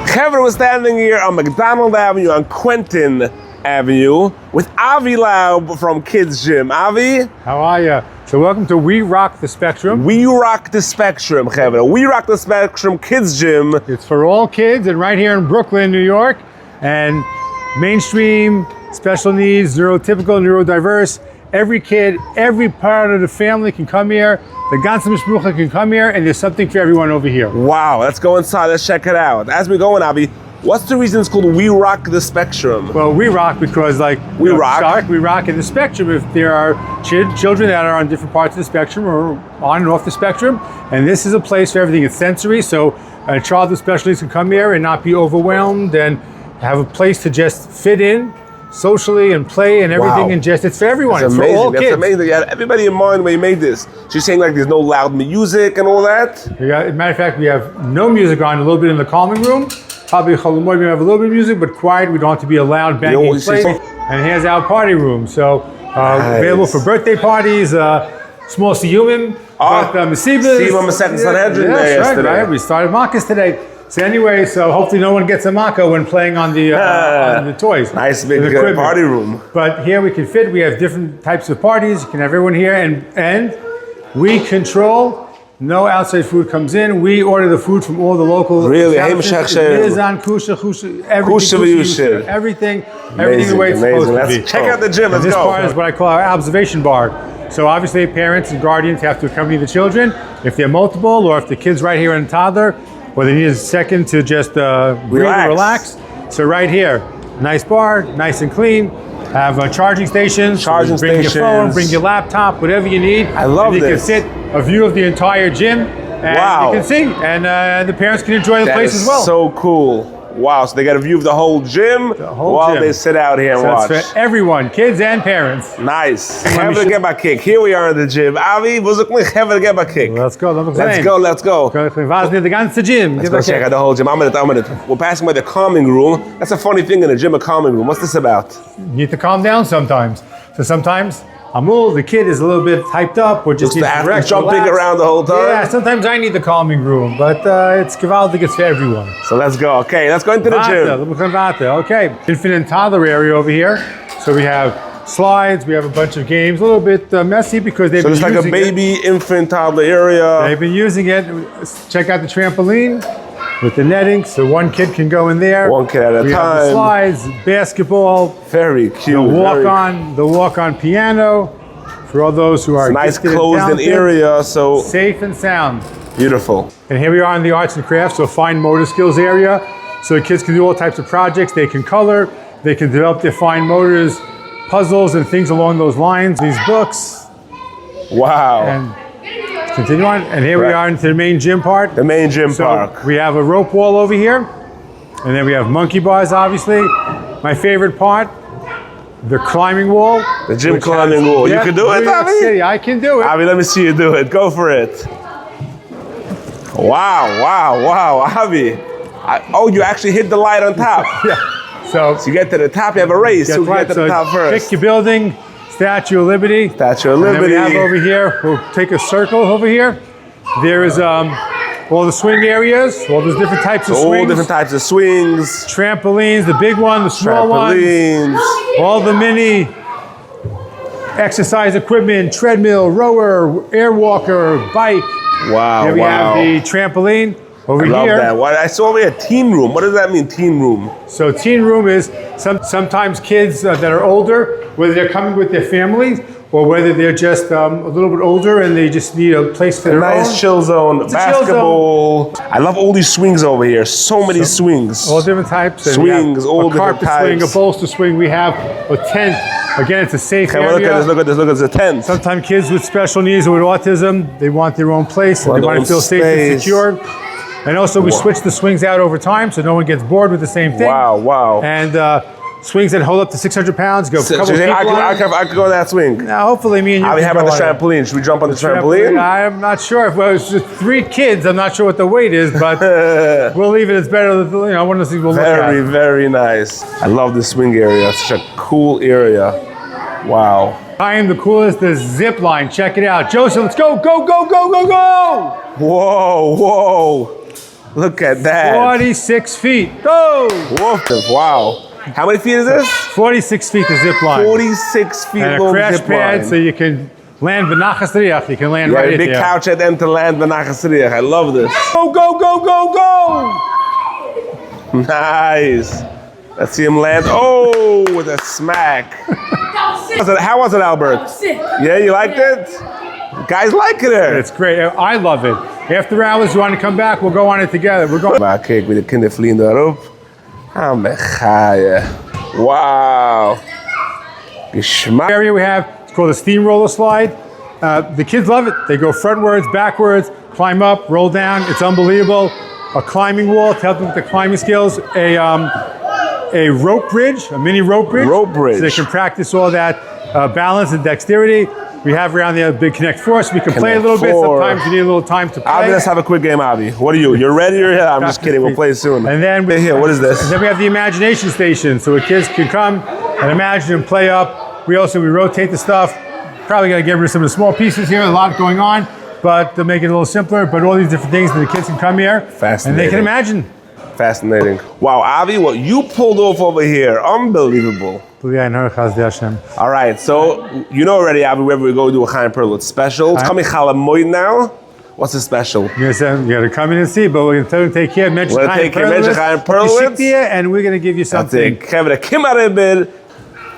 Kevin was standing here on McDonald Avenue on Quentin Avenue with Avi Laub from Kids Gym. Avi? How are you? So welcome to We Rock the Spectrum. We Rock the Spectrum, Kevin. We Rock the Spectrum Kids Gym. It's for all kids and right here in Brooklyn, New York. And mainstream, special needs, neurotypical, neurodiverse. Every kid, every part of the family can come here. The ganze Mishpucha can come here, and there's something for everyone over here. Wow, let's go inside, let's check it out. As we go in, Avi, what's the reason it's called We Rock the Spectrum? Well, we rock because we rock in the spectrum. If there are children that are on different parts of the spectrum or on and off the spectrum, and this is a place for everything. It's sensory, so a child with special needs can come here and not be overwhelmed and have a place to just fit in socially and play and everything. Wow. And just, it's for everyone. That's it's amazing. For all That's kids. Amazing. You had everybody in mind when you made this. She's saying like there's no loud music and all that? As a matter of fact, we have no music on, a little bit in the calming room. Probably we have a little bit of music, but quiet. We don't have to be a loud banging place. And here's our party room. So nice. Available for birthday parties, small siyumim, Masibas. Sanhedrin yesterday. Right. We started makas today. So anyway, so hopefully no one gets a maca when playing on the toys. Nice big party room. But here we can fit. We have different types of parties. You can have everyone here, and we control. No outside food comes in. We order the food from all the local. Really, everything the way it's supposed to be. Check out the gym. Let's this go. part is what I call our observation bar. So obviously, parents and guardians have to accompany the children if they're multiple, or if the kid's right here and toddler, or they need a second to just breathe and relax. So right here, nice bar, nice and clean. Have charging stations. Bring your phone, bring your laptop, whatever you need. I love this. You can sit a view of the entire gym, and you can see, and the parents can enjoy the place as well. So cool. Wow, so they got a view of the whole gym while they sit out here and watch. It's for everyone, kids and parents. Nice. Heaven get my kick. Here we are in the gym. Avi, heaven get my kick. Let's go. Let's go. Let's go check out the whole gym. We're passing by the calming room. That's a funny thing in a gym, a calming room. What's this about? You need to calm down sometimes. So sometimes Amul, the kid, is a little bit hyped up or just needs to relax. Jumping around the whole time? Yeah, sometimes I need the calming room, but it's gewaldig, it's for everyone. So let's go. Okay, let's go into the gym. Okay, infant and toddler area over here. So we have slides, we have a bunch of games, a little bit messy because they've been using it. So it's like a baby, infant, toddler area. They've been using it. Check out the trampoline with the netting, so one kid can go in there. One kid at a time. We have the slides, basketball. Very cute. The walk-on piano for all those who are nice closed-in area, so safe and sound. Beautiful. And here we are in the arts and crafts, so fine motor skills area. So the kids can do all types of projects. They can color, they can develop their fine motors, puzzles and things along those lines. These books. Wow. And continue on, and here we are into the main gym part. The main gym park. We have a rope wall over here, and then we have monkey bars, obviously. My favorite part, the climbing wall. The gym climbing wall. You can do it, Avi? I can do it. Avi, let me see you do it. Go for it. Wow, Avi. You actually hit the light on top. Yeah. So you get to the top, you have a race. Who can get to the top first? Pick your building. Statue of Liberty. Statue of Liberty. And then we have over here, we'll take a circle over here. There is all the swing areas, all those different types of swings. All different types of swings. Trampolines, the big one, the small ones. All the mini exercise equipment, treadmill, rower, air walker, bike. Wow, Here we have the trampoline. Over I love that. I saw over here teen room. What does that mean, teen room? So teen room is sometimes kids that are older, whether they're coming with their families or whether they're just a little bit older and they just need a place for their own. Nice chill zone, basketball. I love all these swings over here. So many swings. All different types. Swings, all different types. A carpet swing, a bolster swing. We have a tent. Again, it's a safe area. Look at this, it's a tent. Sometimes kids with special needs or with autism, they want their own place and they want to feel safe and secure. And also we switch the swings out over time so no one gets bored with the same thing. Wow. And swings that hold up to 600 pounds, go a couple people I could go on that swing. Now, hopefully me and you. How about the trampoline? Should we jump on the trampoline? I'm not sure. If it's just 3 kids, I'm not sure what the weight is, but we'll leave it. It's better than, one of the things we'll look at. Very nice. I love the swing area. It's such a cool area. Wow. I am the coolest, the zip line. Check it out. Joseph, let's go. Whoa. Look at that. 46 feet. Go! Wow. How many feet is this? 46 feet the zip line. 46 feet and long a crash zip pad line. so you can land v'nachas riach. You can land Yeah, right a at big there. couch at the end to land v'nachas riach. I love this. Go, go, go, go, go! Nice. Let's see him land. Oh, with a smack. How was it, Albert? Sick. Yeah, you liked it? Guys like it here. It's great. I love it. After hours, you want to come back? We'll go on it together. We're going. Maar kijk, wie de kinderen vliegen daarop. Ah, mijn gaaien. Wow. Geschmack. Area we have, it's called a steamroller slide. The kids love it. They go frontwards, backwards, climb up, roll down. It's unbelievable. A climbing wall to help them with the climbing skills. A rope bridge, a mini rope bridge. Rope bridge. So they can practice all that balance and dexterity. We have around there a big Connect Four, so we can play a little bit. Sometimes you need a little time to play. Avi, let's have a quick game, Avi. What are you? You're ready or here? I'm just kidding. We'll play soon. And then here, what is this? And then we have the imagination station, so kids can come and imagine and play up. We rotate the stuff. Probably got to get rid of some of the small pieces here. A lot going on, but to make it a little simpler. But all these different things that the kids can come here and they can imagine. Fascinating. Wow, Avi, what you pulled off over here, unbelievable. All right, so you know already, Avi, wherever we go, do a Chaim Perlowitz special. It's coming Chalamoid now. What's the special? You got to come in and see, but we're going to take care of Mention Chaim Perlowitz. And we're going to give you something.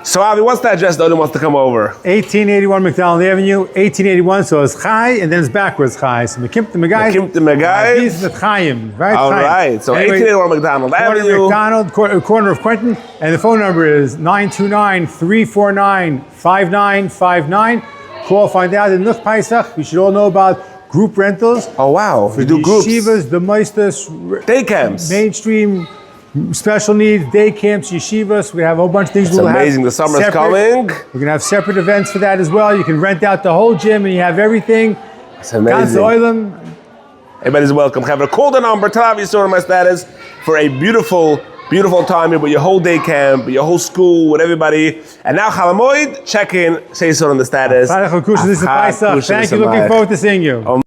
So, Avi, what's the address the other wants to come over? 1881 McDonald Avenue, 1881, so it's Chai, and then it's backwards Chai. So Mekimta Megay. Mekimta Megay. These are the Chaim, right? All right, so anyway, 1881 McDonald Avenue. McDonald, corner of Quentin, and the phone number is 929-349-5959. Call, find out. In Nuch Paisach, we should all know about group rentals. Oh, wow. For you do groups. Yeshivas, the Meisters. Day camps. Mainstream. Special needs, day camps, yeshivas. We have a whole bunch of things. It's amazing. The summer's coming. We're going to have separate events for that as well. You can rent out the whole gym and you have everything. It's amazing. Everybody's welcome. Have a call the number. Tell Avi my status for a beautiful, beautiful time here with your whole day camp, your whole school, with everybody. And now Chalamoid, check in, say so on the status. Thank you. Looking forward to seeing you.